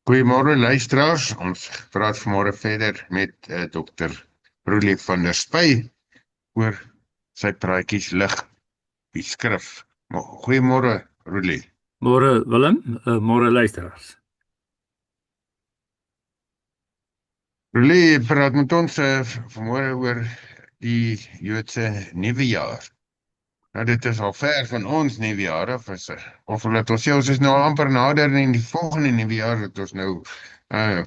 Goeiemôre luisteraars. Ons praat vanmôre verder met Dr. Roelie van der Spy oor sy praatjies lig, die skrif. Goeiemôre Roelie. Môre Willem, môre luisteraars. Roelie praat met ons vanmôre oor die Joodse nuwe jaar. Nou dit is al ver van ons nuwe jaar af, of laat ons sê ons is nou amper nader in die volgende nuwe jaar dat ons nou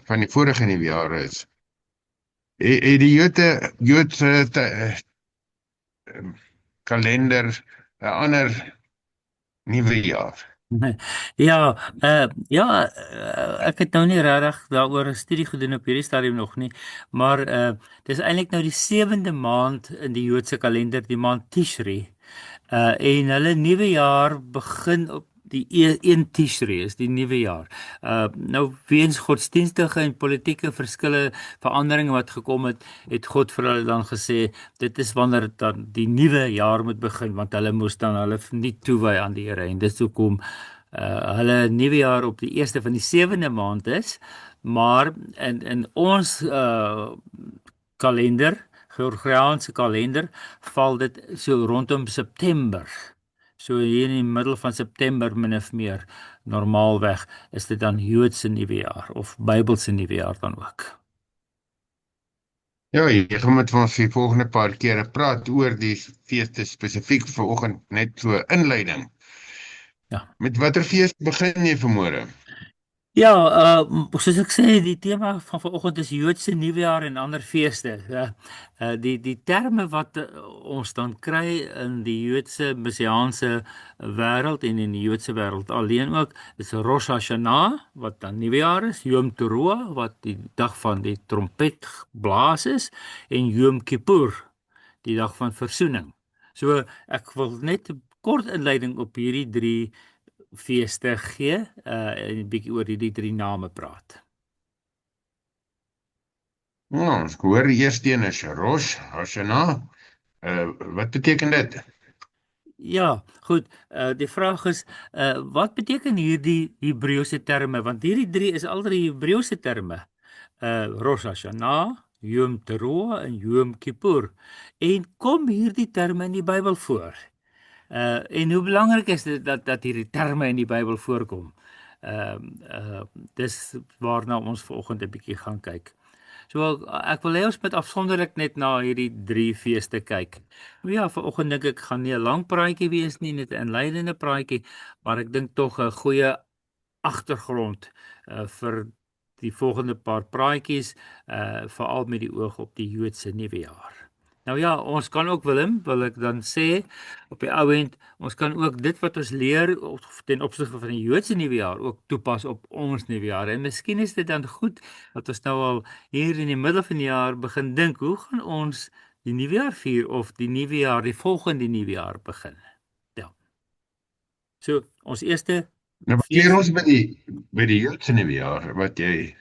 van die vorige nuwe jaar is. Die Joodse kalender 'n ander nuwe jaar. Ja, ek het nou nie regtig daaroor 'n studie gedoen op hierdie stadium nog nie, maar dis eintlik nou die 7de maand in die Joodse kalender, die maand Tishri. En hulle nuwe jaar begin op die 1 Tishri is die nuwe jaar. Nou weens godsdienstige en politieke verskille, veranderinge wat gekom het, het God vir hulle dan gesê dit is wanneer dan die nuwe jaar moet begin, want hulle moes dan hulle nie toewy aan die Here en dis hoekom hulle nuwe jaar op die 1ste van die 7de maand is, maar in ons kalender, Gregoriaanse kalender, val dit so rondom September. So hier in die middel van September min of meer normaalweg is dit dan Joodse nuwe jaar of Bybelse nuwe jaar dan ook. Ja, jy gaan met ons die volgende paar kere praat oor die feeste spesifiek vanoggend net so inleiding. Ja. Met watter fees begin jy vanmôre? Ja, soos ek sê, die tema van vanoggend is Joodse nuwejaar en ander feeste. Die terme wat ons dan kry in die Joodse messiaanse wêreld en in die Joodse wêreld alleen ook, is Rosh Hashanah wat dan nuwejaar is, Yom Teruah wat die dag van die trompet blaas is en Yom Kippur, die dag van versoening. So ek wil net 'n kort inleiding op hierdie drie feeste gee en 'n bietjie oor hierdie drie name praat. Nou, ons hoor die eerste een is Rosh Hashanah. Wat beteken dit? Ja, goed. Die vraag is wat beteken hierdie Hebreëse terme? Want hierdie drie is al drie Hebreëse terme. Rosh Hashanah, Yom Teruah en Yom Kippur. En kom hierdie terme in die Bybel voor? En hoe belangrik is dit dat hierdie terme in die Bybel voorkom? Dis waarna ons vanoggend 'n bietjie gaan kyk. So ek wil hê ons moet afsonderlik net na hierdie drie feeste kyk. Nou ja, vanoggend dink ek gaan nie 'n lang praatjie wees nie, net 'n inleidende praatjie, maar ek dink tog 'n goeie agtergrond vir die volgende paar praatjies, veral met die oog op die Joodse nuwe jaar. Nou ja, ons kan ook wil ek dan sê op die ou end, ons kan ook dit wat ons leer ten opsigte van die Joodse nuwe jaar ook toepas op ons nuwe jaar. En miskien is dit dan goed dat ons nou al hier in die middel van die jaar begin dink, hoe gaan ons die nuwe jaar vier of die nuwe jaar, die volgende nuwe jaar begin? Ja. So, ons eerste Nou, wat leer ons by die Joodse nuwe jaar wat jy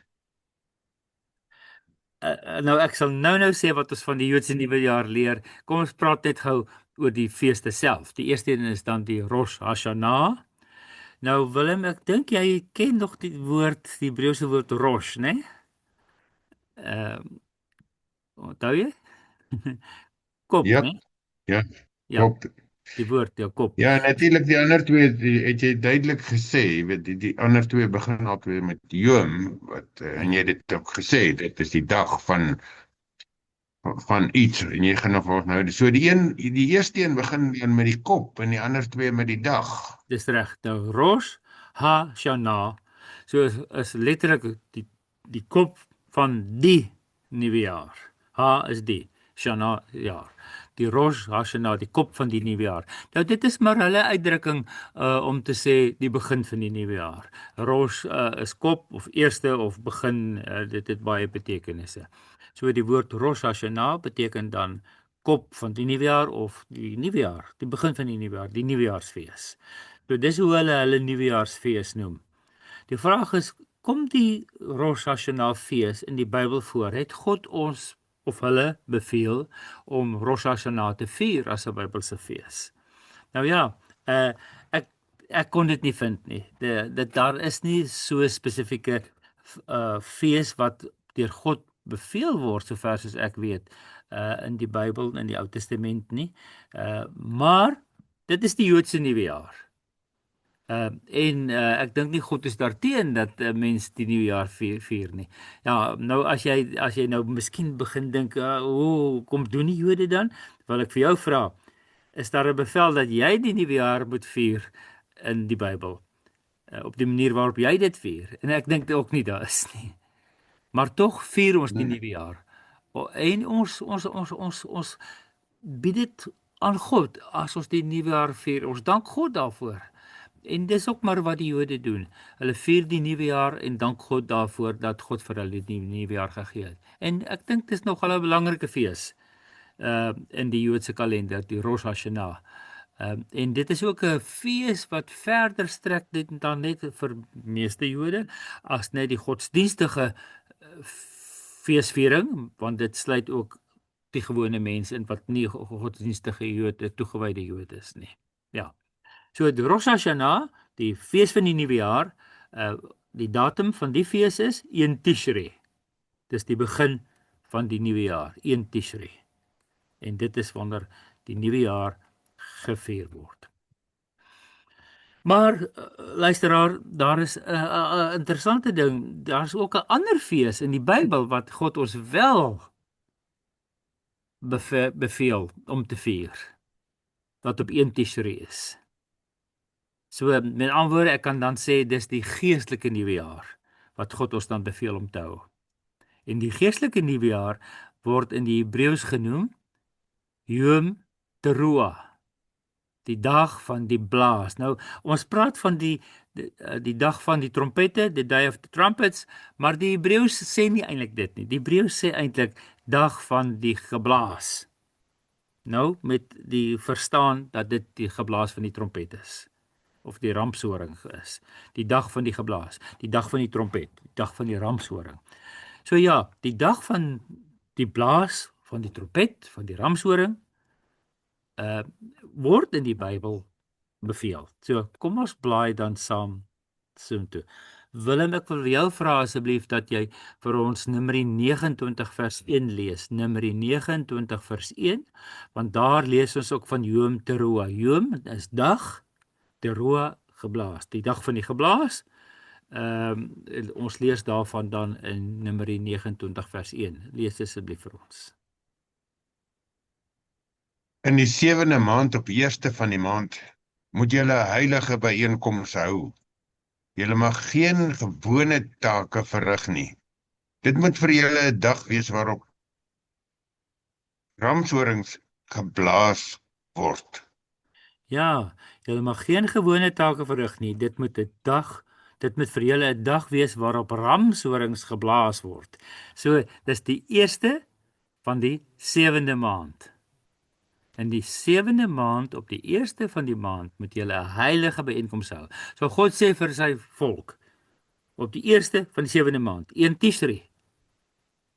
nou ek sal nou sê wat ons van die Joodse nuwe jaar leer. Kom ons praat net gou oor die feeste self. Die eerste een is dan die Rosh Hashanah. Nou Willem, ek dink jy ken nog die Hebreëse woord Rosh, né? Onthou jy? Kop, ja, né? ja, Ja, kop. die woord, ja, kop. Ja, natuurlik die ander twee het jy duidelik gesê, jy weet die ander twee begin altyd met Yom wat en jy het dit ook gesê, dit is die dag van iets en jy gaan nog nou so die eerste een begin dan met die kop en die ander twee met die dag. Dis reg. Nou Rosh Hashanah. So is letterlik die kop van die nuwe jaar. Ha is die, Shana jaar. Die Rosh Hashanah, die kop van die nuwe jaar. Nou dit is maar hulle uitdrukking om te sê die begin van die nuwe jaar. Rosh is kop of eerste of begin, dit het baie betekenisse. So die woord Rosh Hashanah beteken dan kop van die nuwe jaar of die nuwe jaar, die begin van die nuwe jaar, die nuwejaarsfees. So dis hoe hulle nuwejaarsfees noem. Die vraag is, kom die Rosh Hashanah fees in die Bybel voor? Het God ons of hulle beveel om Rosh Hashanah te vier as 'n Bybelse fees? Nou ja, ek kon dit nie vind nie. Daar is nie so spesifieke fees wat deur God beveel word, sover soos ek weet, in die Bybel, in die Ou Testament nie. Maar dit is die Joodse nuwe jaar. Ek dink nie God is daarteen dat mens die nuwe jaar vier nie. Ja, nou as jy nou miskien begin dink, kom doen die Jode dan? Wil ek vir jou vra, is daar 'n bevel dat jy die nuwe jaar moet vier in die Bybel? Op die manier waarop jy dit vier? En ek dink ook nie daar is nie. Maar tog vier ons die nuwe jaar. En ons bied dit aan God as ons die nuwe jaar vier. Ons dank God daarvoor. En dis ook maar wat die Jode doen. Hulle vier die nuwe jaar en dank God daarvoor dat God vir hulle die nuwe jaar gegee het. En ek dink dis nogal 'n belangrike fees in die Joodse kalender, die Rosh Hashanah. En dit is ook 'n fees wat verder strek dan net vir meeste Jode as net die godsdienstige feesviering, want dit sluit ook die gewone mense in wat nie godsdienstige Jode, toegewyde Jode is nie. Ja. So die Rosh Hashanah, die fees van die nuwe jaar, die datum van die fees is 1 Tishri. Dis die begin van die nuwe jaar, 1 Tishri. En dit is wanneer die nuwe jaar gevier word. Maar luisteraar, daar is 'n interessante ding. Daar's ook 'n ander fees in die Bybel wat God ons wel beveel om te vier. Wat op 1 Tishri is. So met ander woorde, ek kan dan sê dis die geestelike nuwe jaar wat God ons dan beveel om te hou. En die geestelike nuwe jaar word in die Hebreëus genoem Yom Teruah, die dag van die blaas. Nou, ons praat van die dag van die trompette, the day of the trumpets, maar die Hebreëus sê nie eintlik dit nie. Die Hebreëus sê eintlik dag van die geblaas. Nou, met die verstaan dat dit die geblaas van die trompet is, of die ramshoring is. Die dag van die geblaas, die dag van die trompet, die dag van die ramshoring. So ja, die dag van die blaas, van die trompet, van die ramshoring, word in die Bybel beveel. So kom ons blaai dan saam soontoe. Willem, ek wil jou vra asseblief dat jy vir ons Numeri 29 vers 1 lees. Numeri 29 vers 1, want daar lees ons ook van Yom Teruah. Yom is dag, Teruah geblaas, die dag van die geblaas. Ons lees daarvan dan in Numeri 29 vers 1. Lees asseblief vir ons. In die 7de maand op die 1ste van die maand moet julle 'n heilige byeenkoms hou. Julle mag geen gewone take verrig nie. Dit moet vir julle 'n dag wees waarop ramshorings geblaas word. Ja, julle mag geen gewone take verrig nie. Dit moet vir julle 'n dag wees waarop ramshorings geblaas word. So, dis die eerste van die 7de maand. In die 7de maand, op die 1ste van die maand, moet julle 'n heilige byeenkoms hou. So God sê vir sy volk, op die 1ste van die 7de maand, 1 Tishri,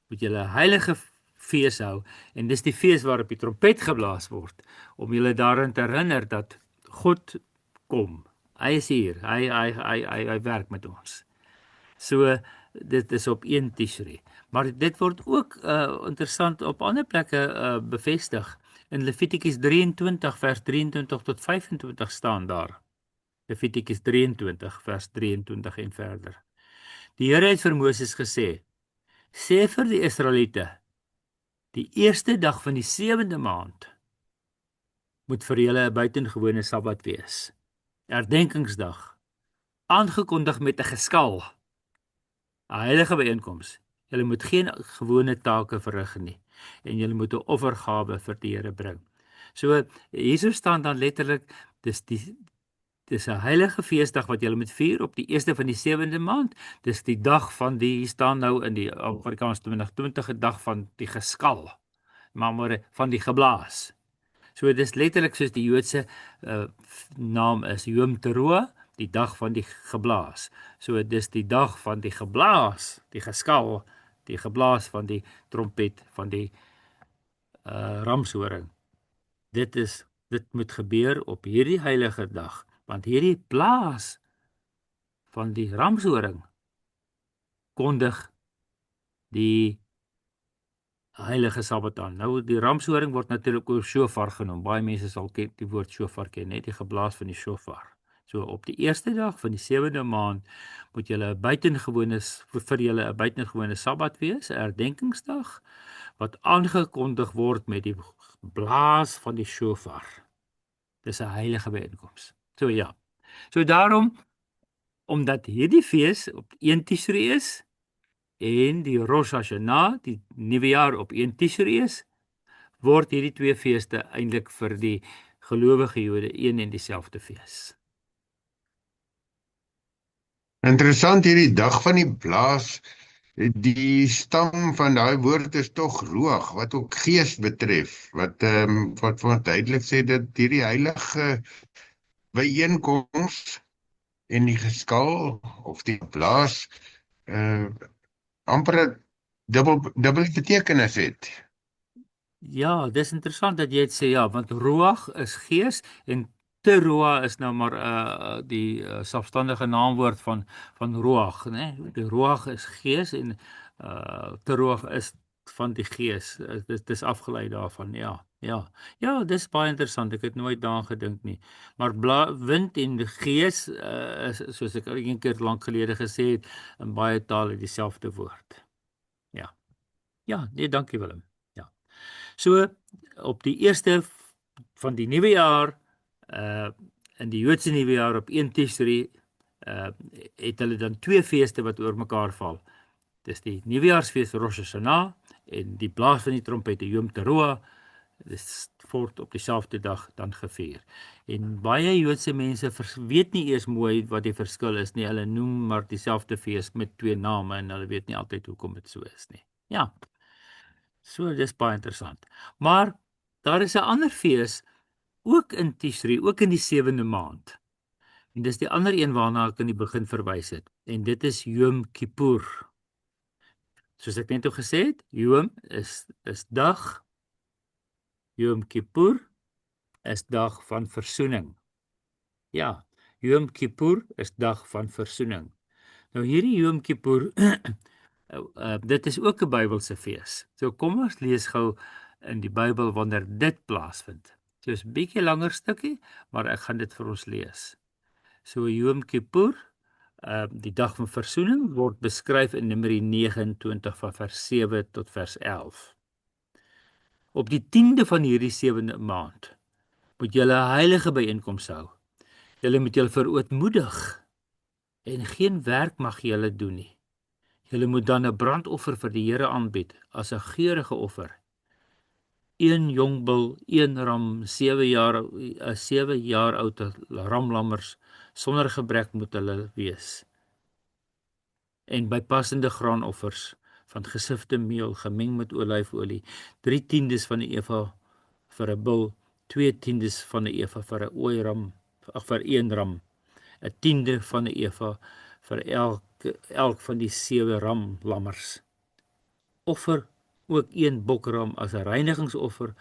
moet julle 'n heilige fees hou, en dis die fees waarop die trompet geblaas word, om julle daarin te herinner dat God kom. Hy is hier, hy werk met ons. So, dit is op 1 Tishri. Maar dit word ook interessant op ander plekke bevestig. In Levitikus 23 vers 23 tot 25 staan daar. Levitikus 23 vers 23 en verder. Die Here het vir Moses gesê, sê vir die Israeliete, die eerste dag van die 7de maand moet vir julle 'n buitengewone Sabbat wees. Herdenkingsdag, aangekondig met 'n geskal, 'n heilige byeenkoms. Julle moet geen gewone take verrig nie, en julle moet 'n offergawe vir die Here bring. So hierso staan dan letterlik, dis 'n heilige feesdag wat julle moet vier op die 1ste van die 7de maand. Dis die dag van hier staan nou in die Afrikaans 2020 'n dag van die geskal, maar van die geblaas. So dis letterlik soos die Joodse naam is Yom Teruah, die dag van die geblaas. So dis die dag van die geblaas, die geskal, die geblaas van die trompet, van die ramshoring. Dit moet gebeur op hierdie heilige dag, want hierdie blaas van die ramshoring kondig die heilige Sabbat aan. Nou die ramshoring word natuurlik ook shofar genoem. Baie mense sal die woord shofar ken, net die geblaas van die shofar. So op die eerste dag van die 7de maand moet julle 'n buitengewone vir julle 'n buitengewone Sabbat wees, 'n herdenkingsdag wat aangekondig word met die blaas van die shofar. Dis 'n heilige byeenkoms. So ja. So daarom omdat hierdie fees op 1 Tishrei is en die Rosh Hashanah, die nuwe jaar op 1 Tishrei is, word hierdie twee feeste eintlik vir die gelowige Jode een en dieselfde fees. Interessant hierdie dag van die blaas. Die stam van daai woord is tog ruach, wat ook gees betref, wat vir ons duidelik sê dat hierdie heilige byeenkoms en die geskal of die blaas amper 'n dubbel betekenis het. Ja, dis interessant dat jy dit sê, ja, want ruach is gees en teruah is nou maar die selfstandige naamwoord van ruach, né? Die ruach is gees en teruah is van die gees. Dis afgelei daarvan, ja. Ja. Ja, dis baie interessant. Ek het nooit daaraan gedink nie. Maar wind en gees is, soos ek een keer lank gelede gesê het, in baie tale dieselfde woord. Ja. Ja, nee, dankie Willem. Ja. So op die eerste van die nuwe jaar in die Joodse nuwe jaar op 1 Tishrei het hulle dan twee feeste wat oor mekaar val. Dis die nuwejaarsfees Rosh Hashanah en die blaas van die trompette Yom Teruah. Dis word op dieselfde dag dan gevier. En baie Joodse mense weet nie eers mooi wat die verskil is nie. Hulle noem maar dieselfde fees met twee name en hulle weet nie altyd hoekom dit so is nie. Ja. So dis baie interessant. Maar daar is 'n ander fees ook in Tishrei, ook in die 7de maand. En dis die ander een waarna ek in die begin verwys het. En dit is Yom Kippur. Soos ek net gesê het, Yom is dag. Yom Kippur is dag van versoening. Ja, Yom Kippur is dag van versoening. Nou hierdie Yom Kippur dit is ook 'n Bybelse fees. So kom ons lees gou in die Bybel wanneer dit plaasvind. So is 'n bietjie langer stukkie, maar ek gaan dit vir ons lees. So Yom Kippur, die dag van versoening, word beskryf in Numeri 29 van vers 7 tot vers 11. Op die 10de van hierdie 7de maand moet julle 'n heilige byeenkoms hou. Julle moet julle verootmoedig en geen werk mag julle doen nie. Julle moet dan 'n brandoffer vir die Here aanbied as 'n geurende offer. 1 jong bul, 1 ram, 7 jaar oud ramlammers sonder gebrek moet hulle wees. En bypassende graanoffers van gesifte meel gemeng met olyfolie, 3/10 van 'n eva vir 'n bul, 2/10 van 'n eva vir 'n ooiram, vir 1 ram, 1/10 van 'n eva vir elk van die 7 ramlammers. Offer ook 1 bokram as 'n reinigingsoffer,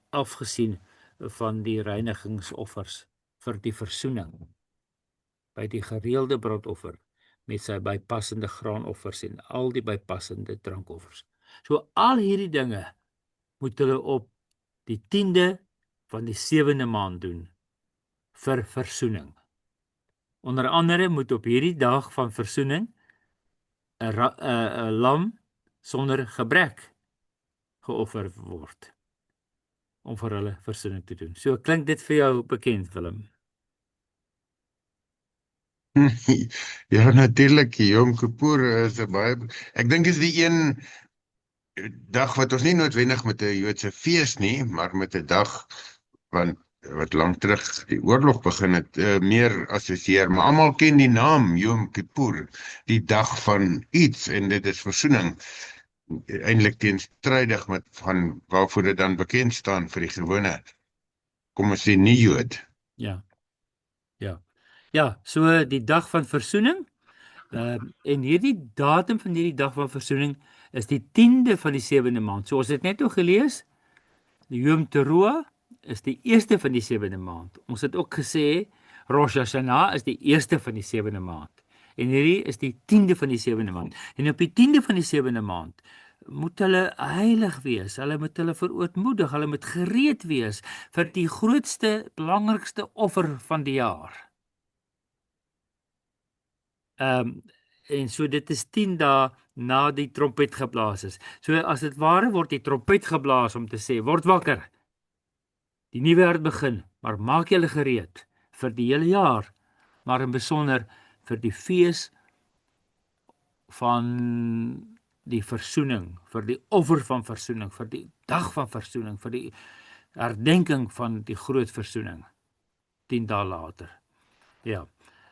afgesien van die reinigingsoffers vir die versoening. By die gereelde brandoffer met sy bypassende graanoffers en al die bypassende drankoffers. So al hierdie dinge moet hulle op die 10de van die 7de maand doen vir versoening. Onder andere moet op hierdie dag van versoening 'n lam sonder gebrek geoffer word om vir hulle versoening te doen. So klink dit vir jou bekend, Willem? Ja, natuurlik, Yom Kippur is 'n baie ek dink is die een dag wat ons nie noodwendig met 'n Joodse fees nie, maar met 'n dag wat lank terug die oorlog begin het, meer assosieer, maar almal ken die naam Yom Kippur, die dag van iets, en dit is versoening, eintlik teenstrydig met van waarvoor dit dan bekend staan vir die gewone, kom ons sê nie Jood. Ja. Ja, so die dag van versoening, en hierdie datum van hierdie dag van versoening is die 10de van die 7de maand. So ons het net gelees, die Yom Teruah is die eerste van die 7de maand. Ons het ook gesê Rosh Hashanah is die eerste van die 7de maand. En hierdie is die 10de van die 7de maand. En op die 10de van die 7de maand moet hulle heilig wees. Hulle moet hulle verootmoedig. Hulle moet gereed wees vir die grootste, belangrikste offer van die jaar. En so dit is 10 dae na die trompet geblaas is. So as dit ware word die trompet geblaas om te sê, word wakker. Die nuwe jaar het begin, maar maak julle gereed vir die hele jaar, maar in besonder vir die fees van die versoening, vir die offer van versoening, vir die dag van versoening, vir die herdenking van die groot versoening 10 dae later. Ja.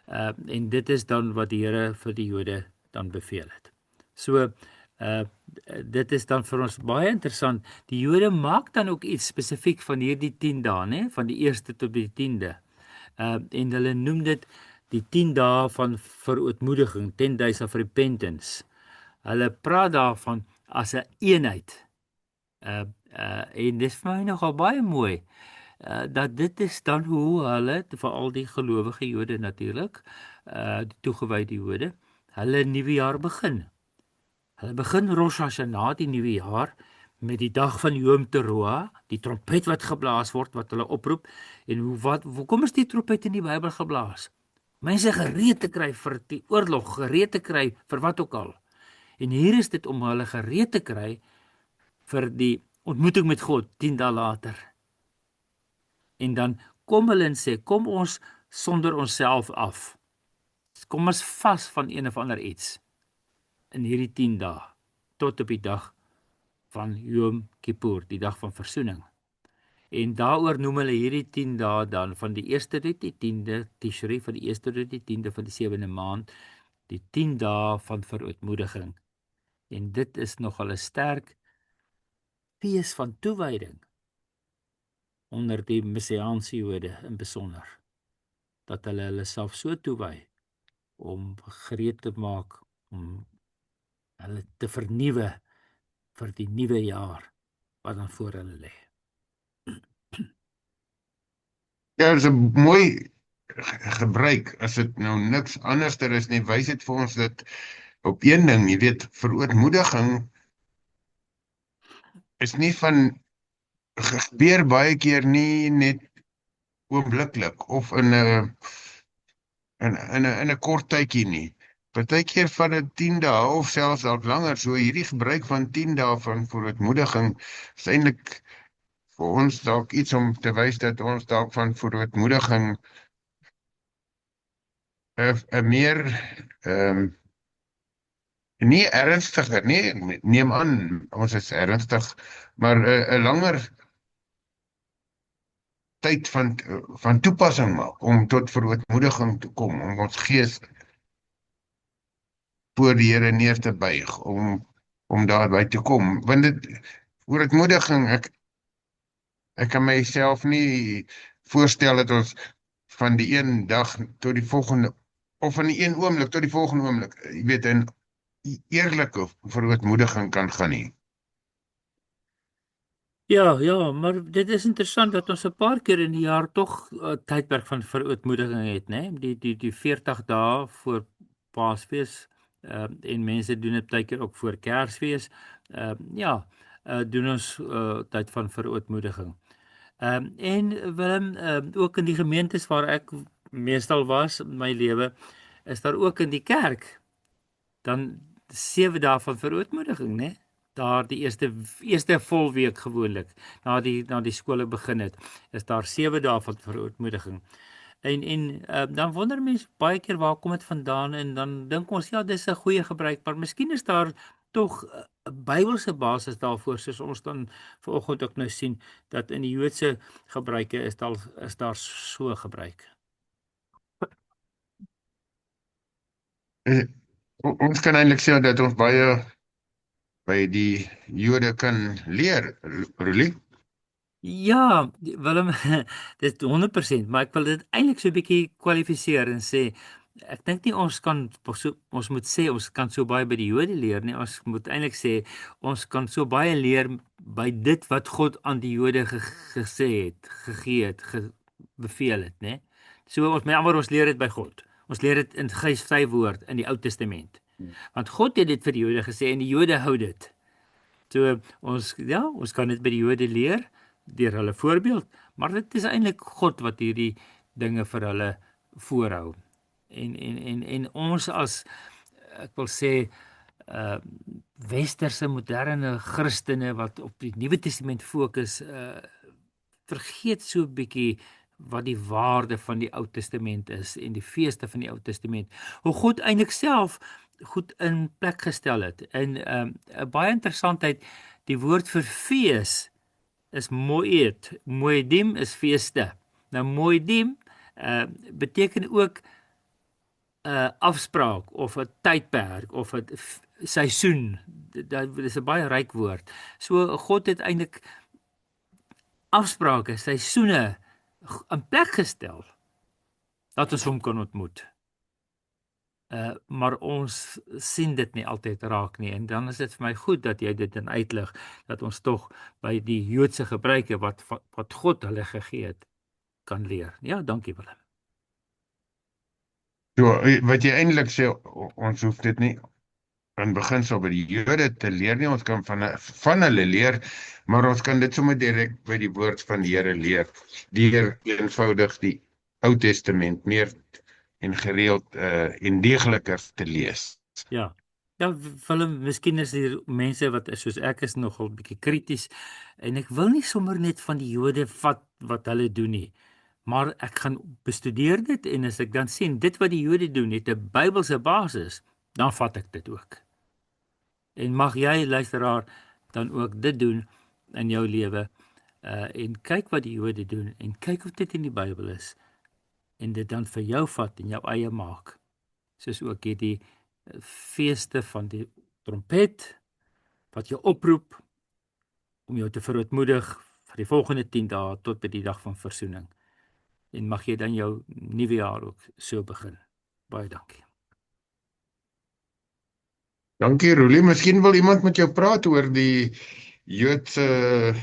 En dit is dan wat die Here vir die Jode dan beveel het. So dit is dan vir ons baie interessant. Die Jode maak dan ook iets spesifiek van hierdie 10 dae, né, van die 1ste tot by die 10de. En hulle noem dit die 10 dae van verootmoediging, 10 days of repentance. Hulle praat daarvan as 'n eenheid. En dit is vir my nogal baie mooi. Dat dit is dan hoe hulle, vir al die gelowige Jode natuurlik, die toegewyde Jode, hulle nuwe jaar begin. Hulle begin Rosh Hashanah, die nuwe jaar, met die dag van Yom Teruah, die trompet wat geblaas word, wat hulle oproep. En hoekom is die trompet in die Bybel geblaas? Mense gereed te kry vir die oorlog, gereed te kry vir wat ook al. En hier is dit om hulle gereed te kry vir die ontmoeting met God 10 dae later. En dan kom hulle en sê, kom ons sonder onsself af. Kom ons vas van een of ander iets in hierdie 10 dae, tot op die dag van Yom Kippur, die dag van versoening. En daaroor noem hulle hierdie 10 dae dan, van die 1ste tot die 10de Tishri, van die 1ste tot die 10de van die 7de maand, die 10 dae van verootmoediging. En dit is nogal 'n sterk fees van toewyding onder die Messiaanse Jode in besonder, dat hulle self so toewy om gereed te maak, om hulle te vernuwe vir die nuwe jaar wat dan voor hulle lê. Ja, dit is 'n mooi gebruik. As dit nou niks anderster is nie, wys dit vir ons dat op een ding, jy weet, verootmoediging is nie van gebeur baie keer nie net oombliklik of in 'n kort tydjie nie. Partykeer van 'n 10 dae of selfs dalk langer. So hierdie gebruik van 10 dae van verootmoediging is eintlik vir ons dalk iets om te wys dat ons dalk van verootmoediging 'n meer nie ernstiger nie, neem aan ons is ernstig, maar 'n langer tyd van toepassing maak om tot verootmoediging te kom, om ons gees voor die Here neer te buig, om daarby te kom. Want dit verootmoediging, ek kan myself nie voorstel dat ons van die een dag tot die volgende, of van die een oomblik tot die volgende oomblik, jy weet, in eerlike verootmoediging kan gaan nie. Ja, maar dit is interessant dat ons 'n paar keer in die jaar tog 'n tydperk van verootmoediging het, né? Die 40 dae voor Paasfees, en mense doen dit partykeer ook voor Kersfees. Doen ons tyd van verootmoediging. En Willem, ook in die gemeentes waar ek meestal was in my lewe, is daar ook in die kerk dan 7 dae van verootmoediging, né? Daar die eerste volweek gewoonlik, na die skole begin het, is daar 7 dae van verootmoediging. En dan wonder mense baie keer waar kom dit vandaan, en dan dink ons, ja, dis 'n goeie gebruik, maar miskien is daar tog 'n Bybelse basis daarvoor, soos ons dan vanoggend ook nou sien, dat in die Joodse gebruike is daar so gebruik. Ons kan eintlik sê dat ons baie by die Jode kan leer, Rulie. Ja, Willem, dit is 100%, maar ek wil dit eintlik so 'n bietjie kwalifiseer en sê, ek dink nie ons moet sê ons kan so baie by die Jode leer nie. Ons moet eintlik sê ons kan so baie leer by dit wat God aan die Jode gesê het, gegee het, beveel het, né? So met ander woorde, ons leer dit by God. Ons leer dit in sy woord in die Ou Testament. Want God het dit vir die Jode gesê en die Jode hou dit. So ons kan dit by die Jode leer deur hulle voorbeeld, maar dit is eintlik God wat hierdie dinge vir hulle voorhou. En ons as ek wil sê uh westerse moderne Christene wat op die Nuwe Testament fokus, vergeet so 'n bietjie wat die waarde van die Ou Testament is en die feeste van die Ou Testament. Hoe God eintlik self goed in plek gestel het. En 'n baie interessantheid, die woord vir fees is moed. Moedim is feeste. Nou moedim beteken ook 'n afspraak of 'n tydperk of 'n seisoen. Dit is 'n baie ryk woord. So God het eintlik afsprake, seisoene in plek gestel dat ons hom kan ontmoet. Maar ons sien dit nie altyd raak nie, en dan is dit vir my goed dat jy dit in uitlig, dat ons tog by die Joodse gebruike wat God hulle gegee het, kan leer. Ja, dankie Willem. So, wat jy eintlik sê, ons hoef dit nie in beginsel by die Jode te leer nie, ons kan van hulle leer, maar ons kan dit sommer direk by die woord van die Here leer, deur eenvoudig die Ou Testament meer en gereeld en deegliker te lees. Ja. Ja, Willem, miskien is hier mense wat soos ek is nogal bietjie krities, en ek wil nie sommer net van die Jode vat wat hulle doen nie. Maar ek gaan bestudeer dit, en as ek dan sien dit wat die Jode doen het 'n Bybelse basis, dan vat ek dit ook. En mag jy, luisteraar, dan ook dit doen in jou lewe, en kyk wat die Jode doen en kyk of dit in die Bybel is, en dit dan vir jou vat en jou eie maak. Soos ook hierdie feeste van die trompet wat jou oproep om jou te verootmoedig vir die volgende 10 dae tot by die dag van versoening. En mag jy dan jou nuwe jaar ook so begin. Baie dankie. Dankie Roelie, miskien wil iemand met jou praat oor die Joodse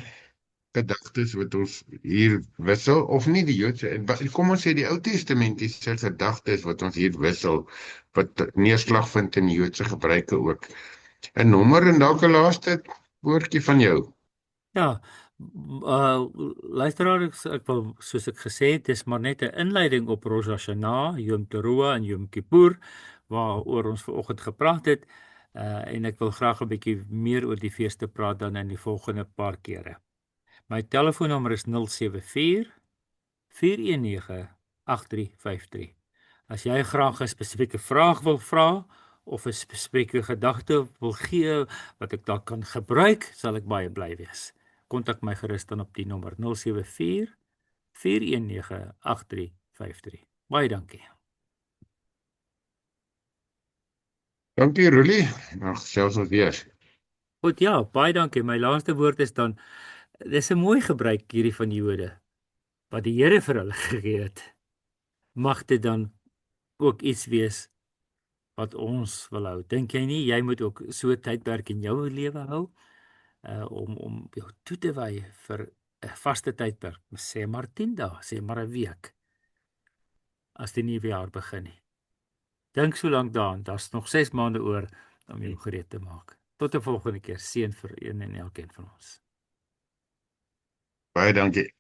gedagtes wat ons hier wissel, of nie die Joodse, kom ons sê die Ou Testamentiese gedagtes wat ons hier wissel, wat neerslag vind in die Joodse gebruike ook. 'n nommer en dalk 'n laaste woordjie van jou. Ja, luisteraar, ek wil, soos ek gesê het, dis maar net 'n inleiding op Rosh Hashanah, Yom Teruah en Yom Kippur, waaroor ons vanoggend gepraat het, en ek wil graag 'n bietjie meer oor die feeste praat dan in die volgende paar kere. My telefoonnommer is 074 419 8353. As jy graag 'n spesifieke vraag wil vra of 'n spesifieke gedagte wil gee wat ek dalk kan gebruik, sal ek baie bly wees. Kontak my gerus dan op die nommer 074 419 8353. Baie dankie. Dankie Roelie, nog selfs ons weer. Goed, ja, baie dankie. My laaste woord is dan, dis 'n mooi gebruik hierdie van die Jode, wat die Here vir hulle gegee het. Mag dit dan ook iets wees wat ons wil hou. Dink jy nie, jy moet ook so 'n tydperk in jou lewe hou, om jou toe te wy vir 'n vaste tydperk, sê maar 10 dae, sê maar 'n week, as die nuwe jaar begin nie. Dink so lank daaraan, daar's nog 6 maande oor om jou gereed te maak. Tot 'n volgende keer, seën vir een en elkeen van ons. Baie dankie.